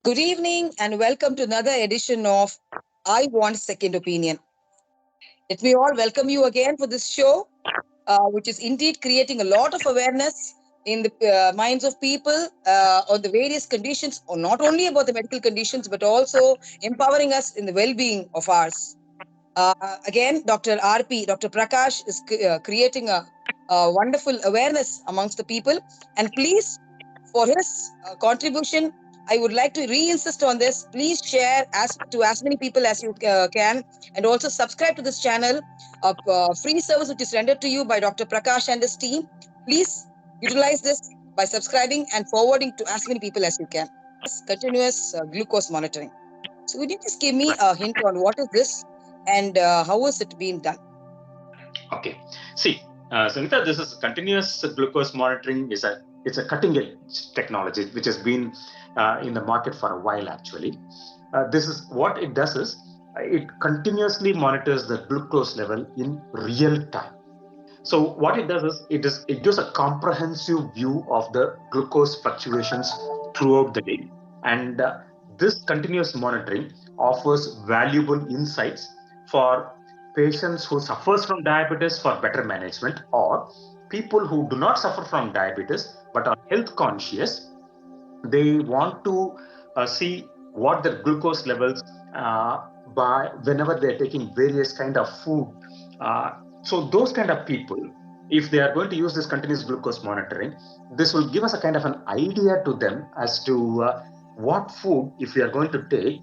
Good evening and welcome to another edition of I Want Second Opinion. Let me all welcome you again for this show, which is indeed creating a lot of awareness in the minds of people on the various conditions, or not only about the medical conditions, but also empowering us in the well being of ours. Again, Dr. RP, Dr. Prakash is creating a wonderful awareness amongst the people. And please, for his contribution, I would like to re-insist on this. Please share as many people as you can, and also subscribe to this channel, a free service which is rendered to you by Dr. Prakash and his team. Please utilize this by subscribing and forwarding to as many people as you can. Continuous glucose monitoring. So, would you just give me a hint on what is this and how is it being done? Okay. See, Sangeeta, this is continuous glucose monitoring. It's a cutting edge technology which has been in the market for a while. Actually, this is what it does is it continuously monitors the glucose level in real time. So what it does is it gives a comprehensive view of the glucose fluctuations throughout the day, and this continuous monitoring offers valuable insights for patients who suffers from diabetes for better management, or people who do not suffer from diabetes but are health conscious. They want to see what their glucose levels by whenever they're taking various kind of food. So those kind of people, if they are going to use this continuous glucose monitoring, this will give us a kind of an idea to them as to what food, if we are going to take,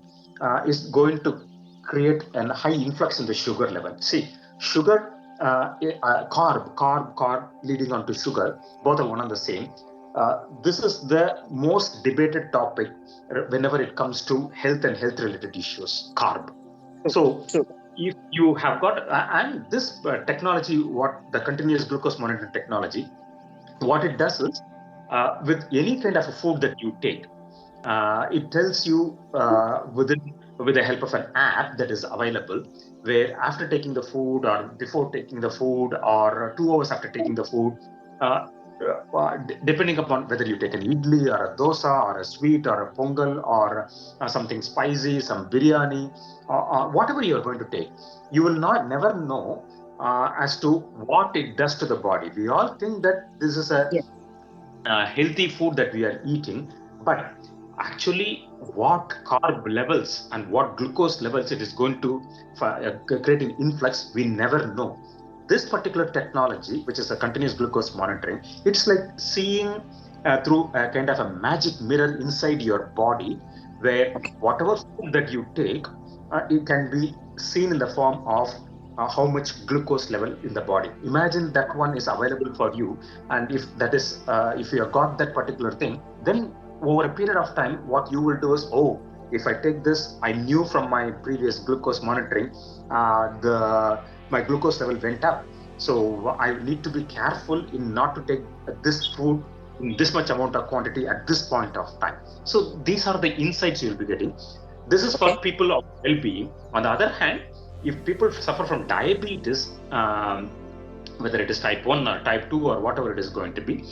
is going to create a high influx in the sugar level. See, sugar, carb leading on to sugar, both are one and the same. This is the most debated topic whenever it comes to health and health related issues, carb. So True. if you have got, and this technology, what the continuous glucose monitoring technology, what it does is with any kind of a food that you take, it tells you with the help of an app that is available, where after taking the food or before taking the food or 2 hours after taking the food, uh, depending upon whether you take an idli or a dosa or a sweet or a pongal or something spicy, some biryani, whatever you are going to take, you will not never know as to what it does to the body. We all think that this is a Yes. healthy food that we are eating, but actually what carb levels and what glucose levels it is going to create an influx, we never know. This particular technology, which is a continuous glucose monitoring, it's like seeing through a kind of a magic mirror inside your body, where whatever food that you take, it can be seen in the form of how much glucose level in the body. Imagine that one is available for you, and if that is if you have got that particular thing, then over a period of time what you will do is, oh, if I take this, I knew from my previous glucose monitoring, the my glucose level went up, so I need to be careful in not to take this food in this much amount of quantity at this point of time. So these are the insights you'll be getting. This is for Okay. people of well-being. On the other hand, if people suffer from diabetes, whether it is type 1 or type 2 or whatever it is going to be,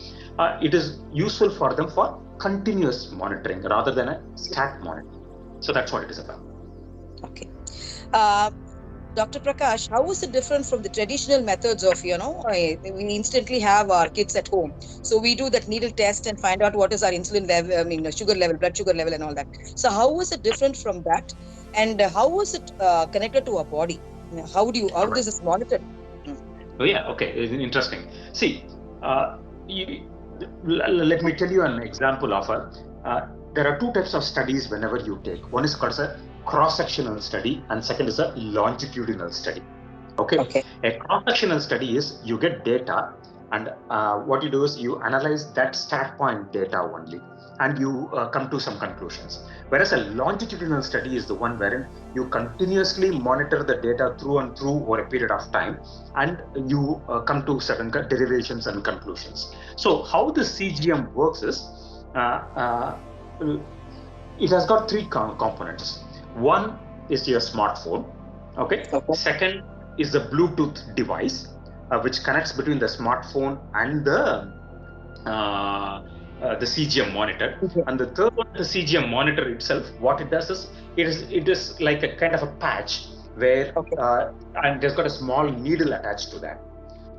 it is useful for them for continuous monitoring rather than a stat monitoring. So that's what it is about. Okay. Uh, Dr. Prakash, how is it different from the traditional methods of, we instantly have our kids at home. So we do that needle test and find out what is our insulin level, sugar level, blood sugar level, and all that. So how is it different from that? And how is it connected to our body? How All right. this is monitored? Mm. Oh, yeah. Okay. Interesting. See, uh, you, let me tell you an example of a. There are two types of studies whenever you take. One is called a cross-sectional study, and second is a longitudinal study. Okay, Okay. a cross-sectional study is you get data, and what you do is you analyze that stat point data only, and you come to some conclusions. Whereas a longitudinal study is the one wherein you continuously monitor the data through and through over a period of time, and you come to certain derivations and conclusions. So how the CGM works is, uh, uh, it has got three components. One is your smartphone. Okay. Okay. Second is the Bluetooth device, which connects between the smartphone and the uh, the CGM monitor, Okay. and the third one, the CGM monitor itself. What it does is it is like a kind of a patch where Okay. and there's got a small needle attached to that.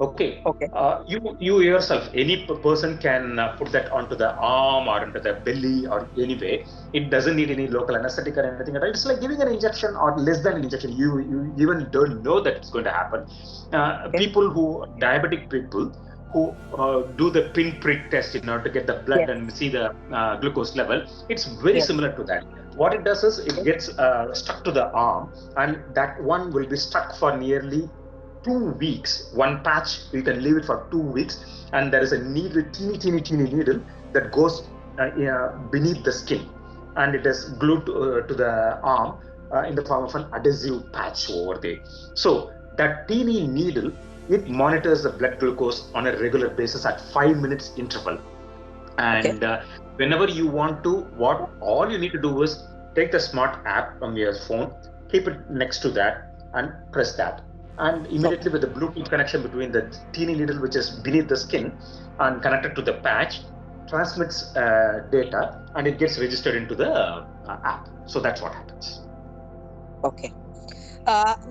Okay, Okay. you yourself, any person can put that onto the arm or into the belly or anyway. It doesn't need any local anesthetic or anything at all. It's like giving an injection or less than an injection. You even don't know that it's going to happen. Okay. People who diabetic people who do the pinprick test in order to get the blood Yes. and see the glucose level, it's very Yes. similar to that. What it does is it Okay. gets stuck to the arm, and that one will be stuck for nearly 2 weeks. One patch, you can leave it for 2 weeks, and there is a needle, teeny needle that goes beneath the skin, and it is glued to the arm in the form of an adhesive patch over there. So that teeny needle, it monitors the blood glucose on a regular basis at 5 minutes interval. Okay. And whenever you want to, what all you need to do is take the smart app on your phone, keep it next to that, and press that, and Okay. immediately with the Bluetooth connection between the teeny needle which is beneath the skin and connected to the patch, transmits data, and it gets registered into the app. So that's what happens. Okay.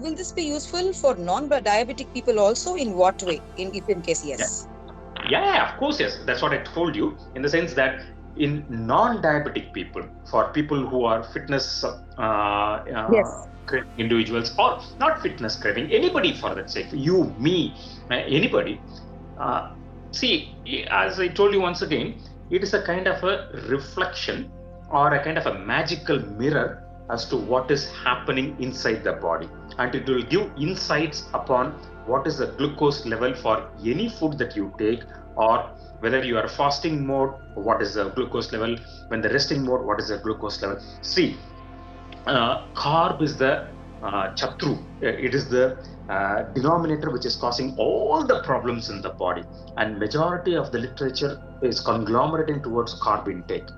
Will this be useful for non-diabetic people also? In what way? If in case Yeah. yes. Yeah, of course, yes. That's what I told you, in the sense that in non-diabetic people, for people who are fitness Yes. craving individuals, or not fitness craving, anybody for that sake, you, me, anybody. Uh, See, as I told you once again, it is a kind of a reflection or a kind of a magical mirror as to what is happening inside the body, and it will give insights upon what is the glucose level for any food that you take, or whether you are fasting mode, what is the glucose level, when the resting mode, what is the glucose level. See, carb is the chatru. It is the denominator which is causing all the problems in the body. And majority of the literature is conglomerating towards carb intake.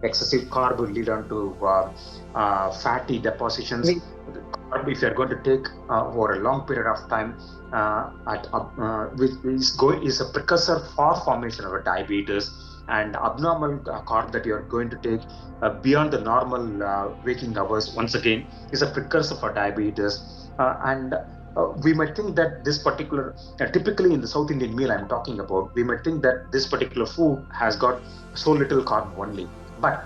Excessive carb will lead on to fatty depositions. We, Carb, if you're going to take over a long period of time, which is a precursor for formation of a diabetes, and abnormal carb that you're going to take beyond the normal waking hours, once again, is a precursor for diabetes. And we might think that this particular, typically in the South Indian meal I'm talking about, we might think that this particular food has got so little carb only. But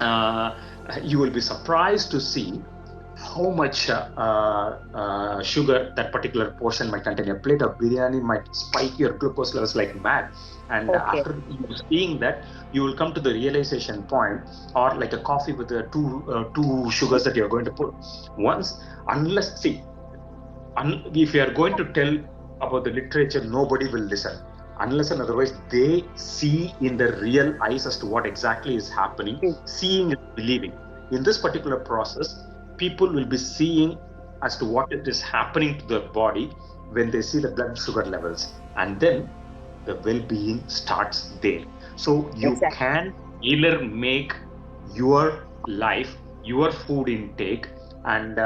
uh, you will be surprised to see how much sugar that particular portion might contain. A plate of biryani might spike your glucose levels like mad. And okay. after you seeing that, you will come to the realization point, or like a coffee with the two sugars that you're going to put. Once, unless, see, if you are going to tell about the literature, nobody will listen unless and otherwise they see in the real eyes as to what exactly is happening. Mm. Seeing is believing. In this particular process, people will be seeing as to what it is happening to the body when they see the blood sugar levels, and then the well-being starts there. So you Exactly. can either make your life, your food intake, and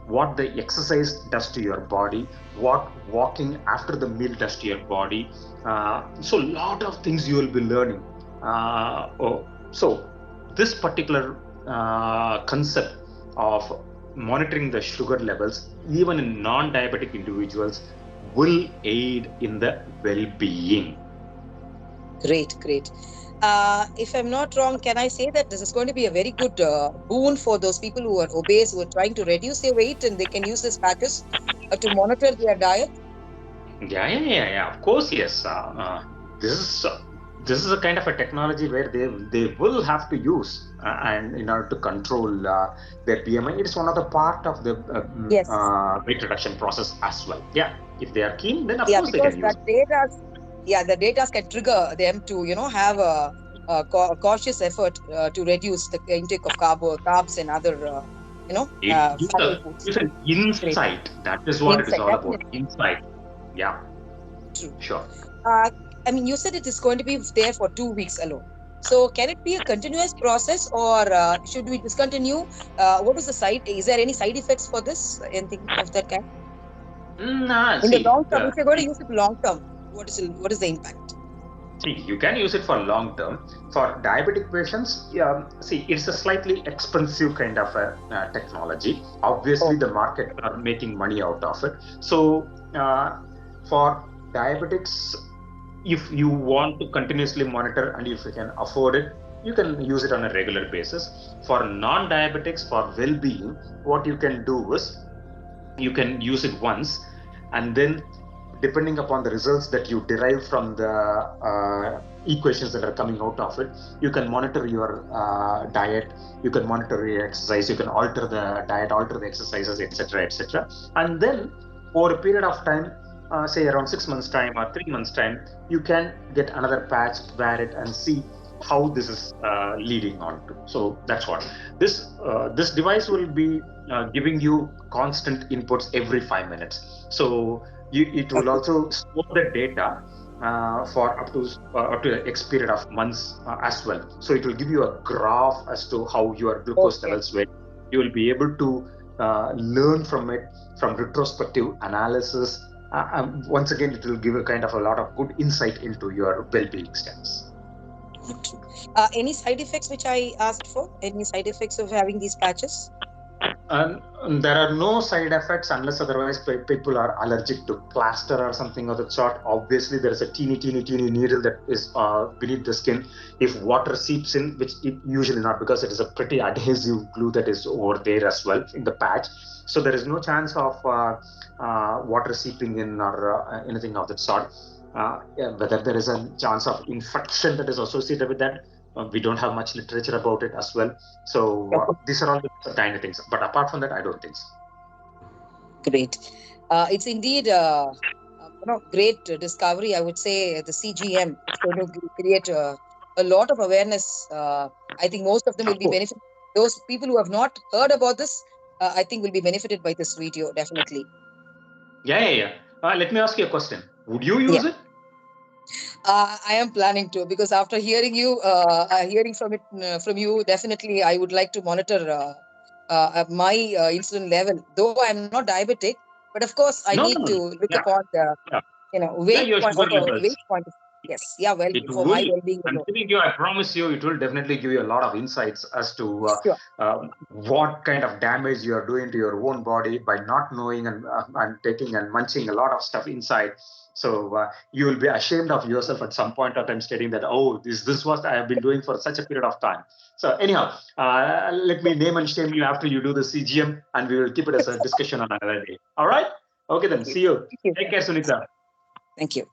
what the exercise does to your body, what walking after the meal does to your body. So a lot of things you will be learning. So this particular concept of monitoring the sugar levels, even in non-diabetic individuals, will aid in the well-being. Great, great. If I'm not wrong, can I say that this is going to be a very good boon for those people who are obese, who are trying to reduce their weight, and they can use this patches to monitor their diet? Yeah. Of course, yes. This is this is a kind of a technology where they will have to use, and in order to control their BMI. It is one of the part of the Yes. weight reduction process as well. Yeah, if they are keen, then of Yeah, course they because can use. that data, yeah, the data can trigger them to, have a cautious effort to reduce the intake of carbs and other, It fatty foods. gives an Great. insight. That is what it is Insight, all about. definitely. Insight. Yeah, True. sure. Uh, I mean, you said it is going to be there for 2 weeks alone. So can it be a continuous process, or should we discontinue? What is the side? Is there any side effects for this? Anything of that kind? Nah, In the see, long term, if you're going to use it long term, what is the impact? See, you can use it for long term. For diabetic patients, see, it's a slightly expensive kind of a technology. Obviously, the Okay. market are making money out of it. So, for diabetics, if you want to continuously monitor and if you can afford it, you can use it on a regular basis. For non-diabetics, for well-being, what you can do is you can use it once, and then depending upon the results that you derive from the equations that are coming out of it, you can monitor your diet, you can monitor your exercise, you can alter the diet, alter the exercises, etc., etc. And then over a period of time, say around 6 months time or 3 months time, you can get another patch, wear it, and see how this is leading on to. So that's what this device will be giving you constant inputs every 5 minutes. So it will Okay. also store the data for up to X period of months as well. So it will give you a graph as to how your glucose Okay. levels were. You will be able to learn from it, from retrospective analysis. Once again, it will give a kind of a lot of good insight into your well-being status. Okay. Any side effects which I asked for? Any side effects of having these patches? And there are no side effects unless otherwise people are allergic to plaster or something of that sort. Obviously, there is a teeny needle that is beneath the skin. If water seeps in, which it usually not, because it is a pretty adhesive glue that is over there as well in the patch. So there is no chance of water seeping in or anything of that sort. Yeah, whether there is a chance of infection that is associated with that, we don't have much literature about it as well. So these are all the tiny things. But apart from that, I don't think so. Great. It's indeed great discovery. I would say the CGM. It's going to create a lot of awareness. I think most of them will Of be course. benefited. Those people who have not heard about this, I think will be benefited by this video, definitely. Yeah. Let me ask you a question. Would you Yeah. use it? I am planning to, because after hearing you, hearing from it from you, definitely I would like to monitor my insulin level. Though I am not diabetic, but of course I need to No. look Yeah, upon the yeah. Yeah, weight your point sugar of levels. weight point. Yes, yeah, well, It for my will. well-being I'm alone. telling you, I promise you, it will definitely give you a lot of insights as to Sure. what kind of damage you are doing to your own body by not knowing and taking and munching a lot of stuff inside. So you will be ashamed of yourself at some point of time, stating that, oh, this was I have been doing for such a period of time. So anyhow, let me name and shame you after you do the CGM, and we will keep it as a discussion on another day. All right? Okay, then. Thank you. See you. Thank you. Take care, Sunita. Thank you.